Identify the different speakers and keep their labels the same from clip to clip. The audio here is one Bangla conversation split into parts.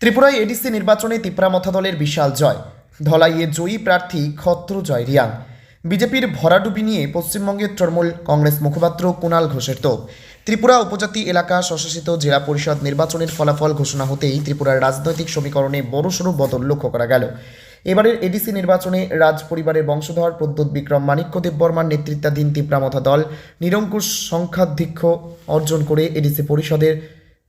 Speaker 1: ত্রিপুরায় এডিসি নির্বাচনে তিপ্রামথা দলের বিশাল জয়। ধলাইয়ে জয়ী প্রার্থী খত্রজয় রিয়াং। বিজেপির ভরাডুবি নিয়ে পশ্চিমবঙ্গের তৃণমূল কংগ্রেস মুখপাত্র কুণাল ঘোষের তোপ। ত্রিপুরা উপজাতি এলাকা স্বশাসিত জেলা পরিষদ নির্বাচনের ফলাফল ঘোষণা হতেই ত্রিপুরার রাজনৈতিক সমীকরণে বড়সড় বদল লক্ষ্য করা গেল। এবারের এডিসি নির্বাচনে রাজ পরিবারের বংশধর প্রদ্যোৎ বিক্রম মাণিক্য দেববর্মার নেতৃত্বাধীন তিপ্রামথা দল নিরঙ্কুশ সংখ্যাধিক্য অর্জন করে এডিসি পরিষদের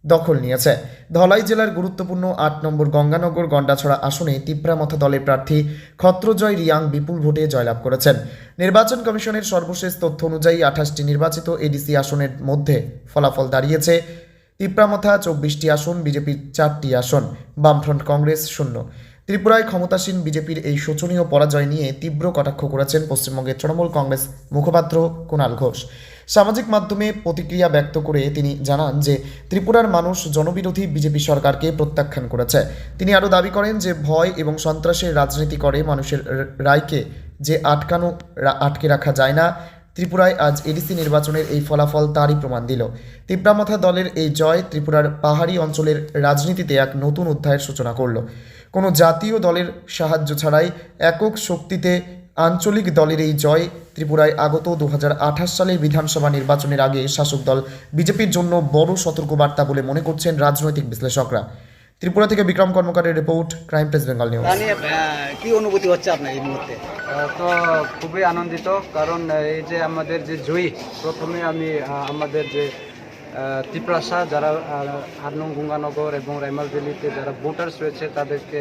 Speaker 1: দখল নিয়েছে। ধলাই জেলার গুরুত্বপূর্ণ ৮ নম্বর গঙ্গানগর গন্ডাছড়া আসনে তিপ্রামথা দলের প্রার্থী খত্রজয় রিয়াং বিপুল ভোটে জয়লাভ করেছেন। নির্বাচন কমিশনের সর্বশেষ তথ্য অনুযায়ী ২৮টি নির্বাচিত এডিসি আসনের মধ্যে ফলাফল দাঁড়িয়েছে তিপ্রামথা ২৪টি আসন, বিজেপির ৪টি আসন, বামফ্রন্ট কংগ্রেস 0। ত্রিপুরায় ক্ষমতাসীন বিজেপির এই শোচনীয় পরাজয় নিয়ে তীব্র কটাক্ষ করেছেন পশ্চিমবঙ্গের তৃণমূল কংগ্রেস মুখপাত্র কুণাল ঘোষ। সামাজিক মাধ্যমে প্রতিক্রিয়া ব্যক্ত করে তিনি জানান যে ত্রিপুরার মানুষ জনবিরোধী বিজেপি সরকারকে প্রত্যাখ্যান করেছে। তিনি আরও দাবি করেন যে ভয় এবং সন্ত্রাসের রাজনীতি করে মানুষের রায়কে যে আটকে রাখা যায় না। ত্রিপুরায় আজ এডিসি নির্বাচনের এই ফলাফল তারই প্রমাণ দিল। তিপ্রামথা দলের এই জয় ত্রিপুরার পাহাড়ি অঞ্চলের রাজনীতিতে এক নতুন অধ্যায়ের সূচনা করল। কোনো জাতীয় দলের সাহায্য ছাড়াই একক শক্তিতে আঞ্চলিক দলের এই জয় ত্রিপুরায় আগত ২০২৮ সালের বিধানসভা নির্বাচনের আগে শাসক দল বিজেপির জন্য বড় সতর্কবার্তা বলে মনে করছেন রাজনৈতিক বিশ্লেষকরা। ত্রিপুরা থেকে বিক্রম কর্মকারের report, crime press Bengal news.
Speaker 2: কি অনুভূতি হচ্ছে আপনার এই মুহূর্তে?
Speaker 3: তো খুবই আনন্দিত, কারণ এই যে আমাদের যে জয়ী, প্রথমে আমি আমাদের যে ত্রিপ্রাসা যারা ৮ নং গঙ্গানগর এবং রাইমাল ভ্যালিতে যারা ভোটার্স রয়েছে তাদেরকে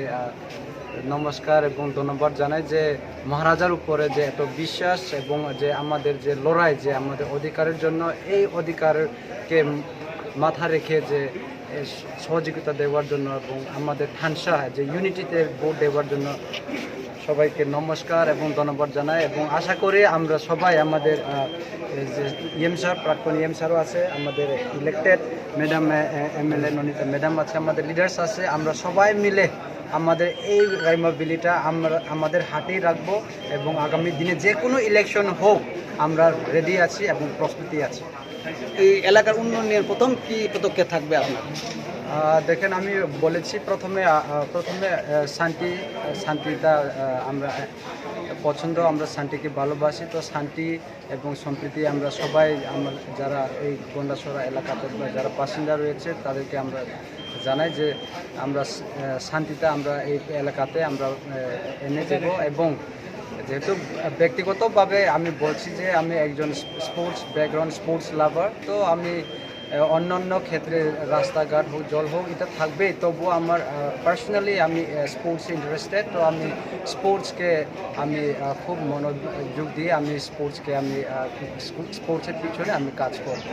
Speaker 3: নমস্কার এবং ধন্যবাদ জানাই যে মহারাজার উপরে যে এত বিশ্বাস এবং যে আমাদের যে লড়াই, যে আমাদের অধিকারের জন্য, এই অধিকারকে মাথা রেখে যে সহযোগিতা দেওয়ার জন্য এবং আমাদের ঠানসা যে ইউনিটিতে ভোট দেওয়ার জন্য সবাইকে নমস্কার এবং ধন্যবাদ জানাই। এবং আশা করি আমরা সবাই আমাদের যে ইএম স্যার, প্রাক্তন ইএম স্যারও আছে, আমাদের ইলেক্টেড ম্যাডাম এমএলএ ননিতা ম্যাডাম আছে, আমাদের লিডার্স আছে, আমরা সবাই মিলে আমাদের এই রাইমা ভ্যালিটা আমরা আমাদের হাতেই রাখবো এবং আগামী দিনে যে কোনো ইলেকশন হোক আমরা রেডি আছি এবং প্রস্তুতি আছি।
Speaker 2: এই এলাকার উন্নয়নের প্রথম কি পদক্ষেপ থাকবে আপনার?
Speaker 3: দেখেন, আমি বলেছি প্রথমে শান্তিটা আমরা পছন্দ, আমরা শান্তিকে ভালোবাসি। তো শান্তি এবং সম্প্রীতি আমরা সবাই, আমরা যারা এই গন্ডাছড়া এলাকাতে যারা বাসিন্দা রয়েছে তাদেরকে আমরা জানাই যে আমরা শান্তিটা আমরা এই এলাকাতে আমরা এনে দেব। এবং যেহেতু ব্যক্তিগতভাবে আমি বলছি যে আমি একজন স্পোর্টস ব্যাকগ্রাউন্ড, স্পোর্টস লাভার, তো আমি অন্যান্য ক্ষেত্রে রাস্তাঘাট হোক, জল হোক, এটা থাকবেই, তবুও আমার পার্সোনালি আমি স্পোর্টসে ইন্টারেস্টেড। তো আমি স্পোর্টসকে আমি খুব মনোযোগ দিয়ে আমি স্পোর্টসের পিছনে আমি কাজ করব।